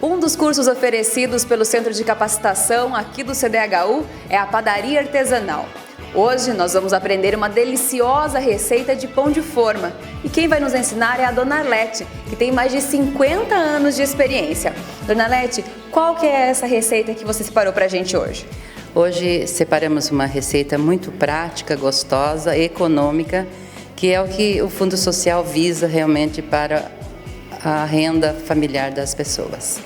Um dos cursos oferecidos pelo Centro de Capacitação aqui do CDHU é a padaria artesanal. Hoje nós vamos aprender uma deliciosa receita de pão de forma. E quem vai nos ensinar é a Dona Arlete, que tem mais de 50 anos de experiência. Dona Arlete, qual que é essa receita que você separou pra gente hoje? Hoje separamos uma receita muito prática, gostosa, econômica, que é o que o Fundo Social visa realmente para a renda familiar das pessoas.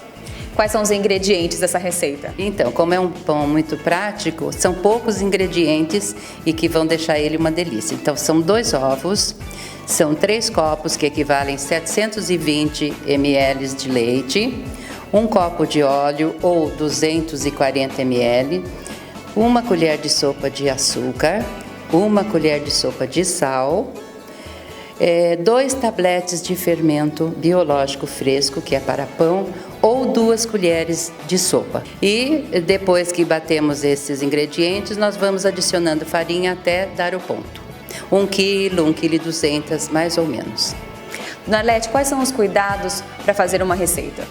Quais são os ingredientes dessa receita? Então, como é um pão muito prático, são poucos ingredientes e que vão deixar ele uma delícia. Então, são 2 ovos, são 3 copos que equivalem a 720 ml de leite, 1 copo de óleo ou 240 ml, 1 colher de sopa de açúcar, 1 colher de sopa de sal, 2 tabletes de fermento biológico fresco, que é para pão, ou 2 colheres de sopa. E depois que batemos esses ingredientes, nós vamos adicionando farinha até dar o ponto. 1 quilo, 1,2 kg, mais ou menos. Dona Arlete, quais são os cuidados para fazer uma receita?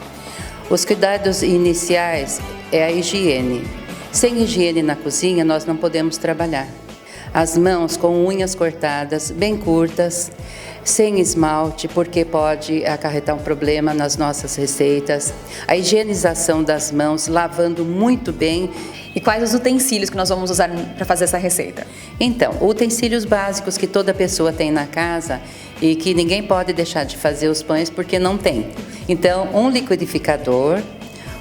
Os cuidados iniciais é a higiene. Sem higiene na cozinha, nós não podemos trabalhar. As mãos com unhas cortadas, bem curtas, sem esmalte, porque pode acarretar um problema nas nossas receitas. A higienização das mãos, lavando muito bem. E quais os utensílios que nós vamos usar para fazer essa receita? Então, utensílios básicos que toda pessoa tem na casa e que ninguém pode deixar de fazer os pães porque não tem. Então, um liquidificador,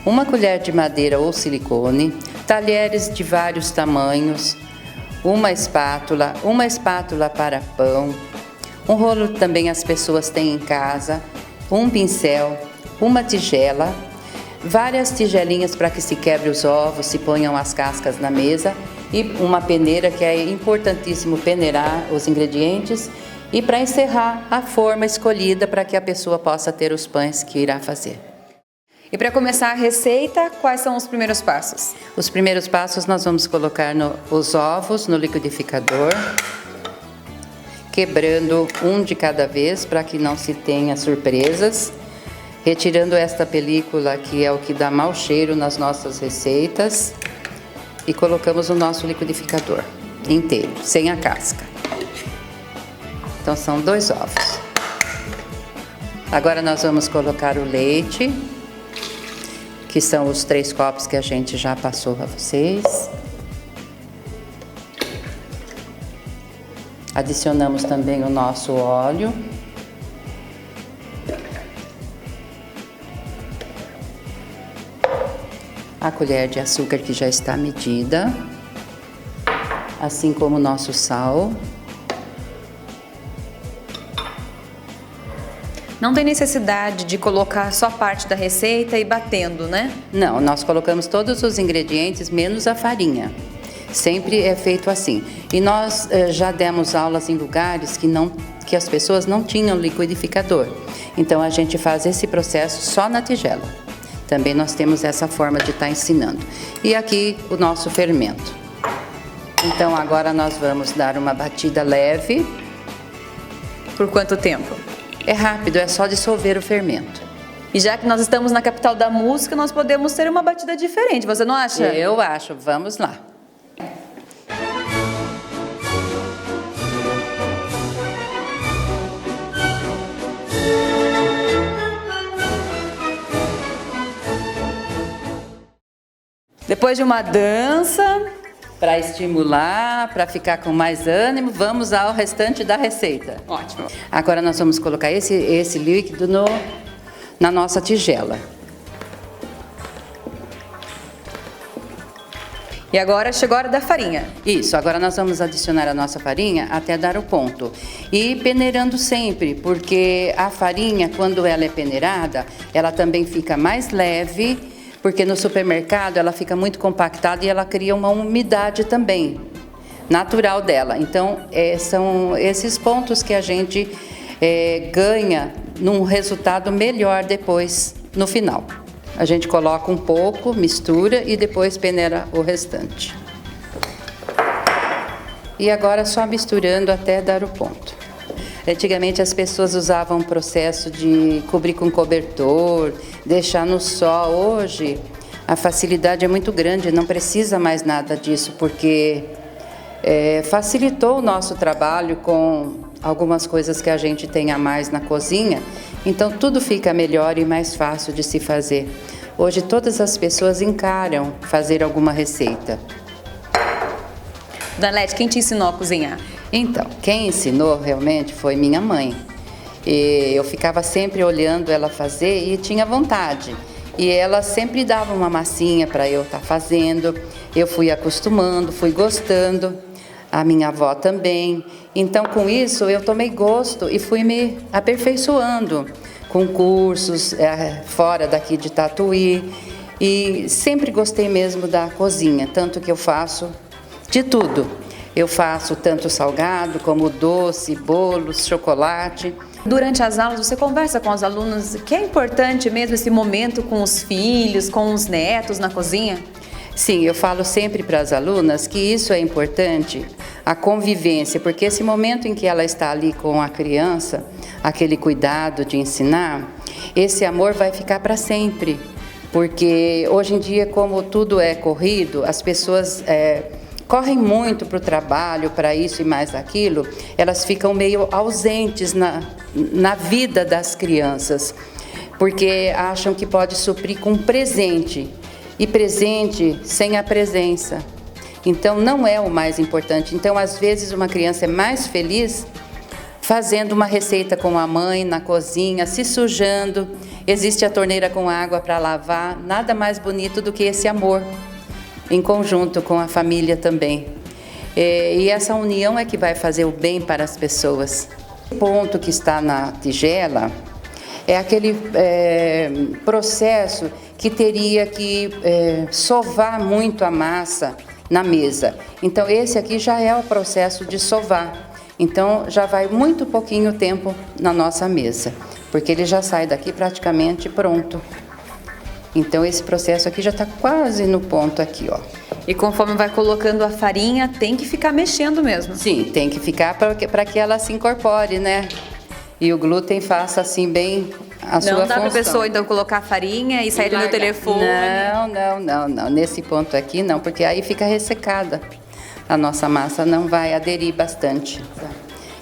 1 colher de madeira ou silicone, talheres de vários tamanhos, uma espátula para pão, um rolo também as pessoas têm em casa, um pincel, uma tigela, várias tigelinhas para que se quebre os ovos, se ponham as cascas na mesa e uma peneira, que é importantíssimo peneirar os ingredientes, e para encerrar a forma escolhida para que a pessoa possa ter os pães que irá fazer. E para começar a receita, quais são os primeiros passos? Os primeiros passos nós vamos colocar os ovos no liquidificador, quebrando um de cada vez para que não se tenha surpresas, retirando esta película que é o que dá mau cheiro nas nossas receitas e colocamos o nosso liquidificador inteiro, sem a casca. Então são 2 ovos. Agora nós vamos colocar o leite, que são os 3 copos que a gente já passou a vocês. Adicionamos também o nosso óleo. A colher de açúcar que já está medida, assim como o nosso sal. Não tem necessidade de colocar só parte da receita e batendo, né? Não, nós colocamos todos os ingredientes menos a farinha. Sempre é feito assim. E nós já demos aulas em lugares que as pessoas não tinham liquidificador. Então a gente faz esse processo só na tigela. Também nós temos essa forma de estar ensinando. E aqui o nosso fermento. Então agora nós vamos dar uma batida leve. Por quanto tempo? É rápido, é só dissolver o fermento. E já que nós estamos na capital da música, nós podemos ter uma batida diferente, você não acha? Eu acho, vamos lá. Depois de uma dança, para estimular, para ficar com mais ânimo, vamos ao restante da receita. Ótimo. Agora nós vamos colocar esse líquido na nossa tigela. E agora chegou a hora da farinha. Isso, agora nós vamos adicionar a nossa farinha até dar o ponto. E peneirando sempre, porque a farinha, quando ela é peneirada, ela também fica mais leve, porque no supermercado ela fica muito compactada e ela cria uma umidade também, natural dela. Então, são esses pontos que a gente ganha num resultado melhor depois, no final. A gente coloca um pouco, mistura e depois peneira o restante. E agora só misturando até dar o ponto. Antigamente as pessoas usavam o processo de cobrir com cobertor, deixar no sol. Hoje a facilidade é muito grande, não precisa mais nada disso, porque facilitou o nosso trabalho com algumas coisas que a gente tem a mais na cozinha, então tudo fica melhor e mais fácil de se fazer. Hoje todas as pessoas encaram fazer alguma receita. Dona Lete, quem te ensinou a cozinhar? Então, quem ensinou realmente foi minha mãe. E eu ficava sempre olhando ela fazer e tinha vontade. E ela sempre dava uma massinha para eu estar fazendo. Eu fui acostumando, fui gostando. A minha avó também. Então, com isso, eu tomei gosto e fui me aperfeiçoando com cursos fora daqui de Tatuí. E sempre gostei mesmo da cozinha, tanto que eu faço de tudo. Eu faço tanto salgado como doce, bolos, chocolate. Durante as aulas, você conversa com os alunos que é importante mesmo esse momento com os filhos, com os netos na cozinha? Sim, eu falo sempre para as alunas que isso é importante, a convivência, porque esse momento em que ela está ali com a criança, aquele cuidado de ensinar, esse amor vai ficar para sempre. Porque hoje em dia, como tudo é corrido, as pessoas correm muito para o trabalho, para isso e mais aquilo, elas ficam meio ausentes na vida das crianças, porque acham que pode suprir com presente, e presente sem a presença. Então não é o mais importante. Então às vezes uma criança é mais feliz fazendo uma receita com a mãe na cozinha, se sujando, existe a torneira com água para lavar, nada mais bonito do que esse amor, em conjunto com a família também. E essa união é que vai fazer o bem para as pessoas. O ponto que está na tigela é aquele processo que teria que sovar muito a massa na mesa. Então esse aqui já é o processo de sovar. Então já vai muito pouquinho tempo na nossa mesa, porque ele já sai daqui praticamente pronto. Então esse processo aqui já está quase no ponto aqui, ó. E conforme vai colocando a farinha, tem que ficar mexendo mesmo? Sim, tem que ficar para que ela se incorpore, né? E o glúten faça assim bem a sua função. Não dá para a pessoa então colocar a farinha e sair no telefone? Não. Nesse ponto aqui não, porque aí fica ressecada. A nossa massa não vai aderir bastante.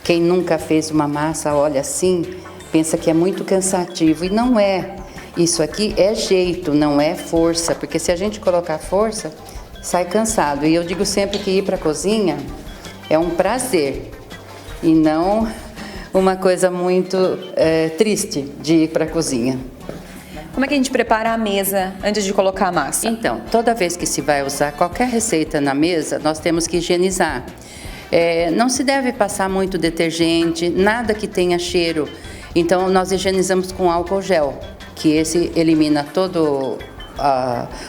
Quem nunca fez uma massa, olha assim, pensa que é muito cansativo. E não é. Isso aqui é jeito, não é força. Porque se a gente colocar força, sai cansado. E eu digo sempre que ir para a cozinha é um prazer. E não uma coisa muito triste de ir para a cozinha. Como é que a gente prepara a mesa antes de colocar a massa? Então, toda vez que se vai usar qualquer receita na mesa, nós temos que higienizar. Não se deve passar muito detergente, nada que tenha cheiro. Então, nós higienizamos com álcool gel, que esse elimina todo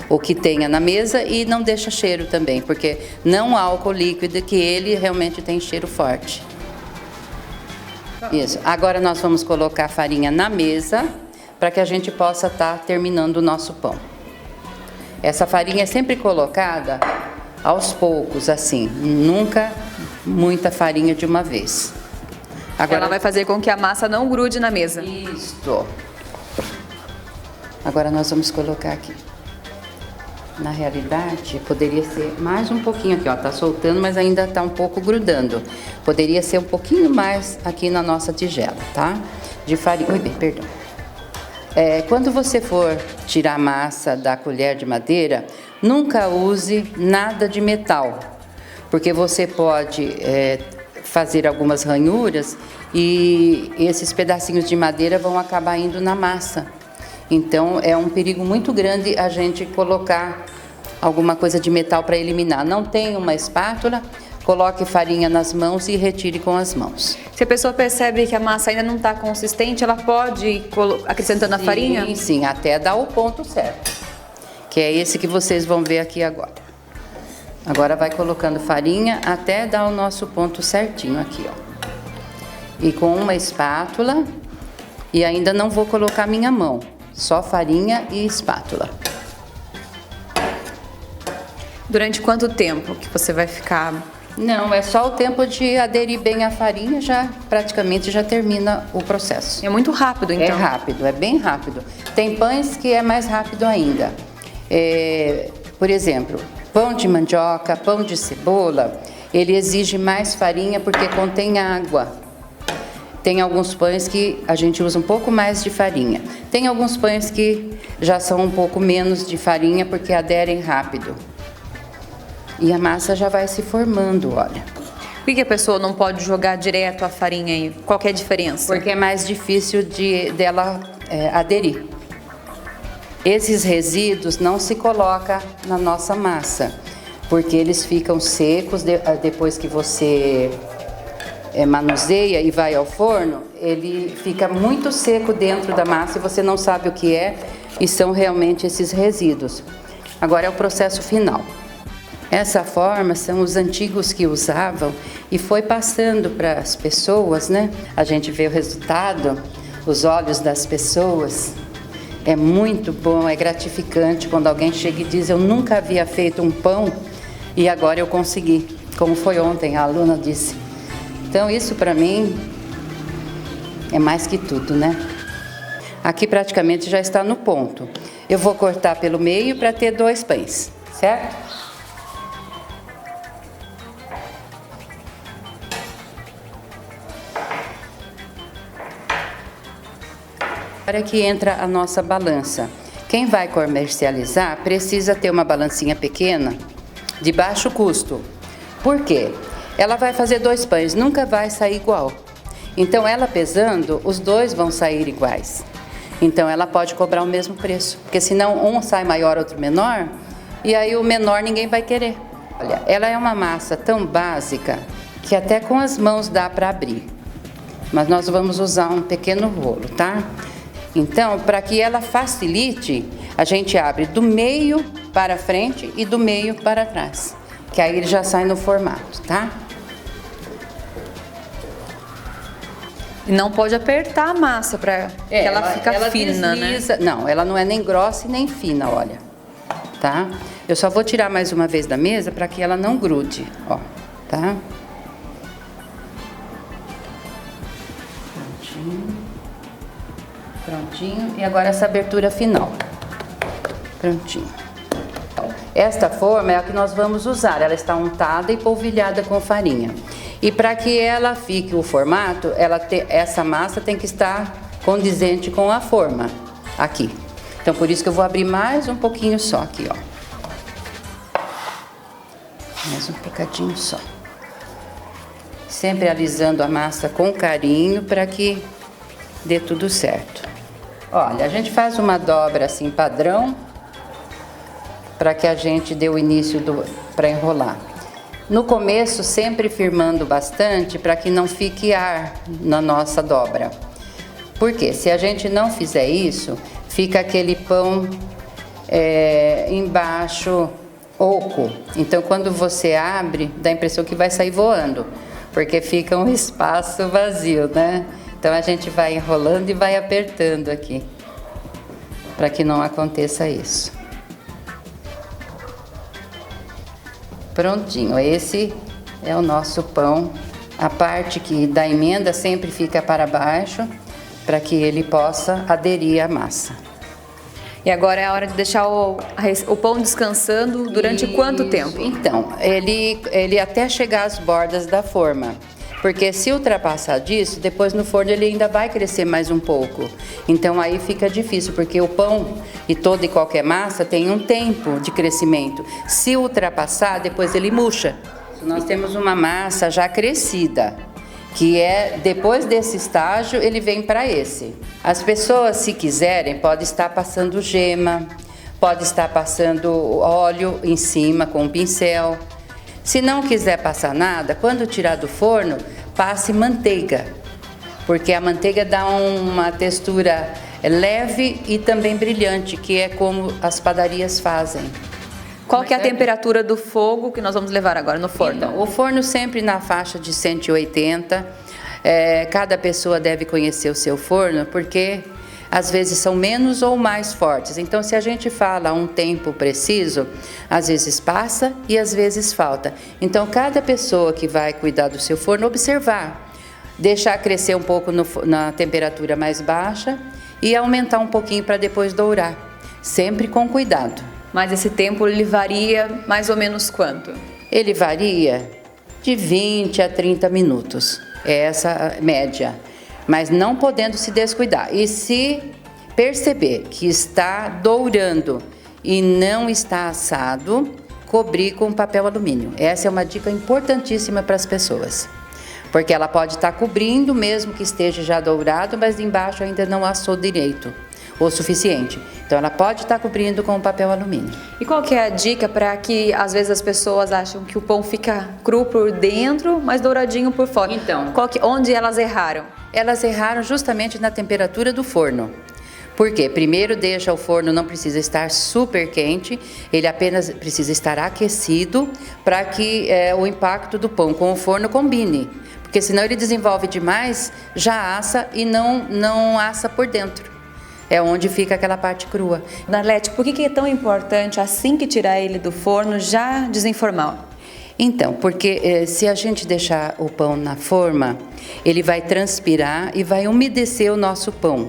o que tenha na mesa e não deixa cheiro também, porque não álcool líquido, que ele realmente tem cheiro forte. Isso. Agora nós vamos colocar a farinha na mesa para que a gente possa estar terminando o nosso pão. Essa farinha é sempre colocada aos poucos, assim, nunca muita farinha de uma vez. Agora ela vai fazer com que a massa não grude na mesa. Isso. Agora nós vamos colocar aqui. Na realidade, poderia ser mais um pouquinho aqui, ó, tá soltando, mas ainda tá um pouco grudando. Poderia ser um pouquinho mais aqui na nossa tigela, tá? De farinha. Oi, bem, perdão. Quando você for tirar a massa da colher de madeira, nunca use nada de metal, porque você pode fazer algumas ranhuras e esses pedacinhos de madeira vão acabar indo na massa. Então é um perigo muito grande a gente colocar alguma coisa de metal para eliminar. Não tem uma espátula, coloque farinha nas mãos e retire com as mãos. Se a pessoa percebe que a massa ainda não está consistente, ela pode ir acrescentando a farinha? Sim, até dar o ponto certo, que é esse que vocês vão ver aqui agora. Agora vai colocando farinha até dar o nosso ponto certinho aqui, ó. E com uma espátula, e ainda não vou colocar minha mão, só farinha e espátula. Durante quanto tempo que você vai ficar Não, é só o tempo de aderir bem a farinha, já praticamente já termina o processo. É muito rápido, então. É rápido, é bem rápido. Tem pães que é mais rápido ainda. Por exemplo, pão de mandioca, pão de cebola, ele exige mais farinha porque contém água. Tem alguns pães que a gente usa um pouco mais de farinha. Tem alguns pães que já são um pouco menos de farinha porque aderem rápido. E a massa já vai se formando, olha. Por que a pessoa não pode jogar direto a farinha aí? Qual que é a diferença? Porque é mais difícil dela aderir. Esses resíduos não se colocam na nossa massa, porque eles ficam secos depois que você manuseia e vai ao forno, ele fica muito seco dentro da massa e você não sabe o que é, e são realmente esses resíduos. Agora é o processo final. Essa forma são os antigos que usavam e foi passando para as pessoas, né? A gente vê o resultado, os olhos das pessoas. É muito bom, é gratificante quando alguém chega e diz: eu nunca havia feito um pão e agora eu consegui. Como foi ontem, a aluna disse. Então isso para mim é mais que tudo, né? Aqui praticamente já está no ponto. Eu vou cortar pelo meio para ter 2 pães, certo? Agora que entra a nossa balança. Quem vai comercializar precisa ter uma balancinha pequena, de baixo custo. Por quê? Ela vai fazer 2 pães, nunca vai sair igual. Então ela pesando, os 2 vão sair iguais. Então ela pode cobrar o mesmo preço, porque senão um sai maior, outro menor, e aí o menor ninguém vai querer. Olha, ela é uma massa tão básica que até com as mãos dá para abrir. Mas nós vamos usar um pequeno rolo, tá? Então, para que ela facilite, a gente abre do meio para frente e do meio para trás, que aí ele já sai no formato, tá? E não pode apertar a massa para que ela fica fina, desliza, né? Não, ela não é nem grossa e nem fina, olha, tá? Eu só vou tirar mais uma vez da mesa para que ela não grude, ó, tá? Prontinho, e agora essa abertura final. Prontinho. Esta forma é a que nós vamos usar, ela está untada e polvilhada com farinha. E para que ela fique o formato, essa massa tem que estar condizente com a forma, aqui. Então por isso que eu vou abrir mais um pouquinho só aqui, ó. Mais um bocadinho só. Sempre alisando a massa com carinho para que dê tudo certo. Olha, a gente faz uma dobra assim padrão para que a gente dê o início para enrolar. No começo, sempre firmando bastante para que não fique ar na nossa dobra. Porque se a gente não fizer isso, fica aquele pão embaixo oco. Então, quando você abre, dá a impressão que vai sair voando, porque fica um espaço vazio, né? Então a gente vai enrolando e vai apertando aqui, para que não aconteça isso. Prontinho, esse é o nosso pão. A parte que da emenda sempre fica para baixo, para que ele possa aderir à massa. E agora é a hora de deixar o pão descansando durante quanto tempo? Então, ele até chegar às bordas da forma. Porque se ultrapassar disso, depois no forno ele ainda vai crescer mais um pouco. Então aí fica difícil, porque o pão e toda e qualquer massa tem um tempo de crescimento. Se ultrapassar, depois ele murcha. Nós temos uma massa já crescida, que depois desse estágio, ele vem para esse. As pessoas, se quiserem, podem estar passando gema, pode estar passando óleo em cima com um pincel. Se não quiser passar nada, quando tirar do forno, passe manteiga, porque a manteiga dá uma textura leve e também brilhante, que é como as padarias fazem. Qual que é a temperatura do fogo que nós vamos levar agora no forno? Então, o forno sempre na faixa de 180. Cada pessoa deve conhecer o seu forno, porque às vezes são menos ou mais fortes. Então, se a gente fala um tempo preciso, às vezes passa e às vezes falta. Então, cada pessoa que vai cuidar do seu forno, observar, deixar crescer um pouco na temperatura mais baixa e aumentar um pouquinho para depois dourar, sempre com cuidado. Mas esse tempo ele varia mais ou menos quanto? Ele varia de 20 a 30 minutos, é essa a média, mas não podendo se descuidar. E se perceber que está dourando e não está assado, cobrir com papel alumínio. Essa é uma dica importantíssima para as pessoas, porque ela pode estar cobrindo mesmo que esteja já dourado, mas embaixo ainda não assou direito o suficiente. Então ela pode estar cobrindo com papel alumínio. E qual que é a dica para que às vezes as pessoas acham que o pão fica cru por dentro, mas douradinho por fora? Então, onde elas erraram? Elas erraram justamente na temperatura do forno. Por quê? Primeiro, deixa o forno, não precisa estar super quente, ele apenas precisa estar aquecido para que o impacto do pão com o forno combine. Porque senão ele desenvolve demais, já assa e não assa por dentro. É onde fica aquela parte crua. Darlete, por que é tão importante, assim que tirar ele do forno, já desenformá-lo? Então, porque se a gente deixar o pão na forma, ele vai transpirar e vai umedecer o nosso pão.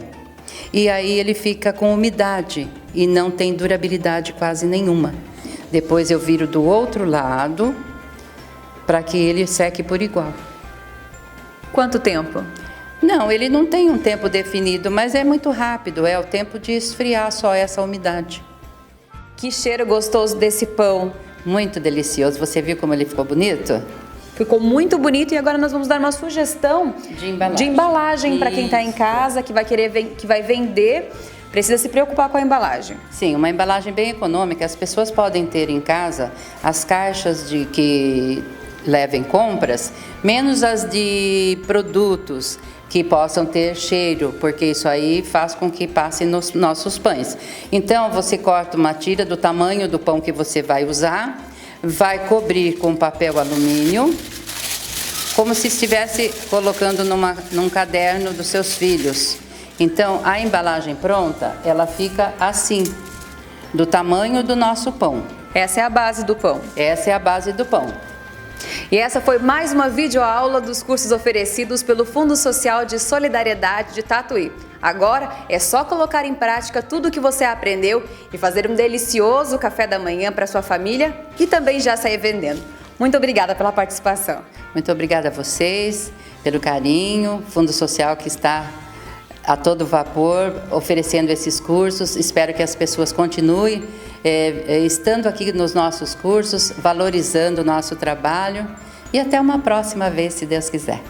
E aí ele fica com umidade e não tem durabilidade quase nenhuma. Depois eu viro do outro lado para que ele seque por igual. Quanto tempo? Não, ele não tem um tempo definido, mas é muito rápido, é o tempo de esfriar só essa umidade. Que cheiro gostoso desse pão! Muito delicioso, você viu como ele ficou bonito? Ficou muito bonito e agora nós vamos dar uma sugestão de embalagem para quem está em casa, que vai vender, precisa se preocupar com a embalagem. Sim, uma embalagem bem econômica, as pessoas podem ter em casa as caixas que levem compras, menos as de produtos que possam ter cheiro, porque isso aí faz com que passe nos nossos pães. Então, você corta uma tira do tamanho do pão que você vai usar, vai cobrir com papel alumínio, como se estivesse colocando num caderno dos seus filhos. Então, a embalagem pronta, ela fica assim, do tamanho do nosso pão. Essa é a base do pão. Essa é a base do pão. E essa foi mais uma videoaula dos cursos oferecidos pelo Fundo Social de Solidariedade de Tatuí. Agora é só colocar em prática tudo o que você aprendeu e fazer um delicioso café da manhã para sua família e também já sair vendendo. Muito obrigada pela participação. Muito obrigada a vocês, pelo carinho, Fundo Social que está a todo vapor oferecendo esses cursos. Espero que as pessoas continuem estando aqui nos nossos cursos, valorizando o nosso trabalho e até uma próxima vez, se Deus quiser.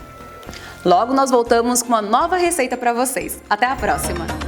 Logo nós voltamos com uma nova receita para vocês. Até a próxima!